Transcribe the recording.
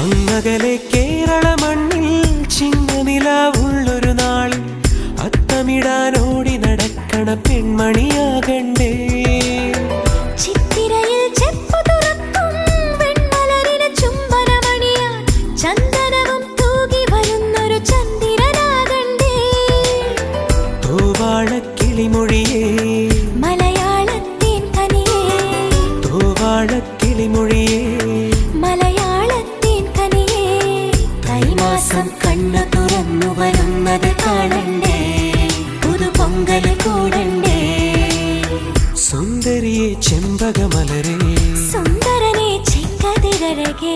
അങ്ങകലെ കേരള മണ്ണിൽ ചിങ്ങനിലാവുള്ളൊരു നാളിൽ അത്തമിടാനോടി നടക്കണ പെൺമണിയാകണ്ടേ. ചിത്തിരയിൽ ചെപ്പു തുറക്കും വെൺമലരിന് ചുംബനമണിയാൻ ചന്ദനവും തൂകി വരുന്നൊരു ചന്ദ്രനാകണ്ടേ. തൂവാളക്കിളിമൊഴിയേ മലയാളത്തിൻ കനിയേ, തൂവാളക്കിളിമൊഴിയേ മലയാളത്തിൻ കനിയേ. തൈമാസം കണ്ണു തുറന്നു വരുന്നത് കാണണ്ടേ, പുതുപൊങ്കല് കൂടണ്ടേ. സുന്ദരിയെ ചെമ്പകമലരേ, സുന്ദരനെ ചെങ്കതിരഴകേ.